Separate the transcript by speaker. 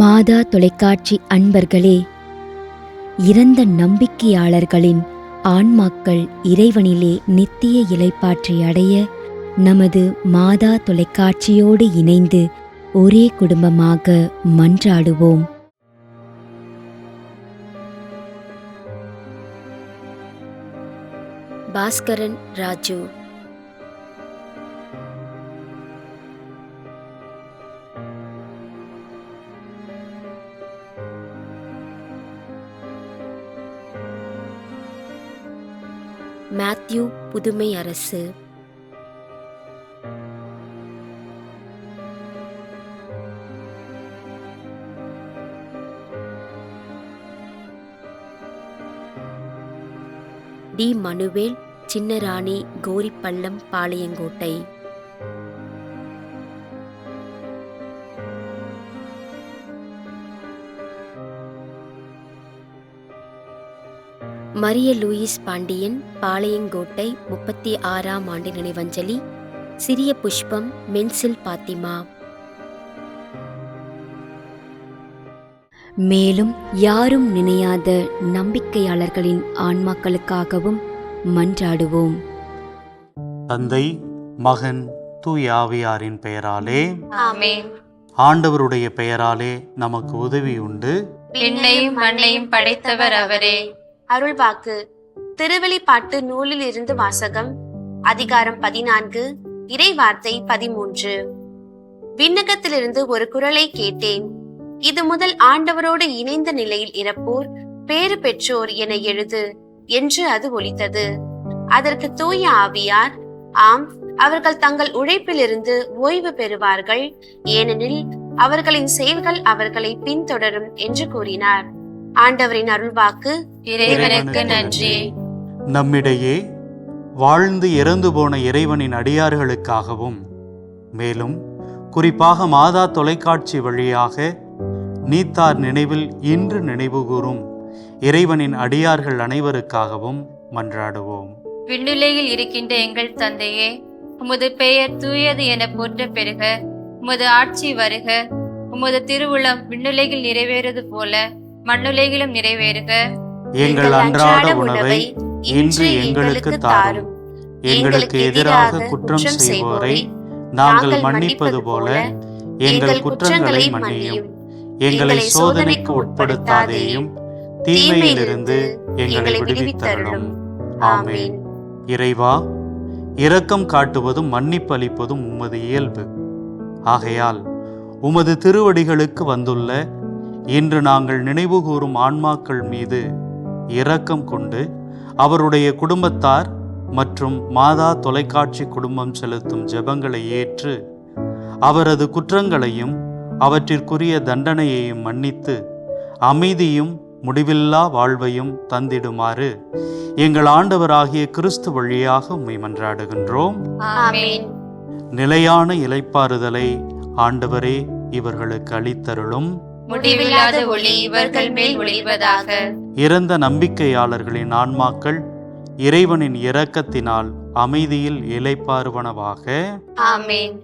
Speaker 1: மாதா தொலைக்காட்சி அன்பர்களே, இறந்த நம்பிக்கையாளர்களின் ஆன்மாக்கள் இறைவனிலே நித்திய இளைப்பாற்றி அடைய நமது மாதா தொலைக்காட்சியோடு இணைந்து ஒரே குடும்பமாக மன்றாடுவோம். பாஸ்கரன் ராஜு. மேத்யூ புதுமை அரசு. டி மனுவேல், சின்னராணி, கோரிப்பள்ளம், பாளையங்கோட்டை. மரிய லூயிஸ் பாண்டியன், பாளையங்கோட்டை, 36ஆம் ஆண்டு நினைவஞ்சலி. சிறிய புஷ்பம், மென்சில் பாத்திமா. மேலும் யாரும் நினையாத நம்பிக்கையாளர்களின் ஆன்மாக்களுக்காகவும் மன்றாடுவோம்.
Speaker 2: தந்தை, மகன், தூய ஆவியாரின் பெயராலே
Speaker 3: ஆமென்.
Speaker 2: ஆண்டவருடைய பெயராலே நமக்கு உதவி உண்டு.
Speaker 3: விண்ணையும் மண்ணையும் படைத்தவர் அவரே.
Speaker 4: அருள்வாக்கு. திருவெளிப்பாட்டு நூலில் இருந்து வாசகம். அதிகாரம் 14, இறை வார்த்தை 13. விண்ணகத்திலிருந்து ஒரு குரலை கேட்டேன். இது முதல் ஆண்டவரோடு இணைந்த நிலையில் இறப்போர் பேறு பெற்றோர் என எழுது என்று அது ஒலித்தது. அதற்கு தூய ஆவியார், ஆம், அவர்கள் தங்கள் உழைப்பிலிருந்து ஓய்வு பெறுவார்கள், ஏனெனில் அவர்களின் செயல்கள் அவர்களை பின்தொடரும் என்று கூறினார். ஆண்டவரின் அருள்வாக்கு.
Speaker 3: இறைவனுக்கு நன்றி.
Speaker 2: நம்மிடையே வாழ்ந்து இறந்து போன இறைவனின் அடியார்களுக்காகவும், மேலும் குறிப்பாக மாதா தொலைக்காட்சி வழியாக நீத்தார் நினைவில் இன்று நினைவுகூரும் இறைவனின் அடியார்கள் அனைவருக்காகவும் மன்றாடுவோம்.
Speaker 3: விண்ணுலகில் இருக்கின்ற எங்கள் தந்தையே, உமது பெயர் தூயது என போற்ற பெறுக. உமது ஆட்சி வருக. உமது திருவுளம் விண்ணுலகில் நிறைவேறுவது போல மண்ணுலகிலும் நிறைவேறுக.
Speaker 2: எங்கள் அன்றாட உணவை இன்று எங்களுக்கு தாரும். எங்களுக்கு எதிராக குற்றம் செய்வோரை நாங்கள் மன்னிப்பது போல எங்கள் குற்றங்களை மன்னியும். எங்களை சோதனைக்கு உட்படுத்தாதேயும், தீமையிலிருந்து எங்களை விடுவித்தருளும். ஆமென். இறைவா, இரக்கம் காட்டுவதும் மன்னிப்பு அளிப்பதும் உமது இயல்பு. ஆகையால் உமது திருவடிகளுக்கு வந்துள்ள இன்று நாங்கள் நினைவுகூரும் ஆன்மாக்கள் மீது இரக்கம் கொண்டு அவருடைய குடும்பத்தார் மற்றும் மாதா தொலைக்காட்சி குடும்பம் செலுத்தும் ஜெபங்களை ஏற்று அவரது குற்றங்களையும் அவற்றிற்குரிய தண்டனையையும் மன்னித்து அமைதியும் முடிவில்லா வாழ்வையும் தந்திடுமாறு எங்கள் ஆண்டவராகிய கிறிஸ்து வழியாக உம்மை மன்றாடுகின்றோம்.
Speaker 3: ஆமென்.
Speaker 2: நிலையான இளைப்பாறுதலை ஆண்டவரே இவர்களுக்கு அளித்தருளும்.
Speaker 3: முடிவில்லாத ஒளி இவர்கள் மேல் ஒளிவதாக.
Speaker 2: இறந்த நம்பிக்கையாளர்களின் ஆன்மாக்கள் இறைவனின் இரக்கத்தினால் அமைதியில் இளைப்பாறுவனவாக.
Speaker 3: ஆமென்.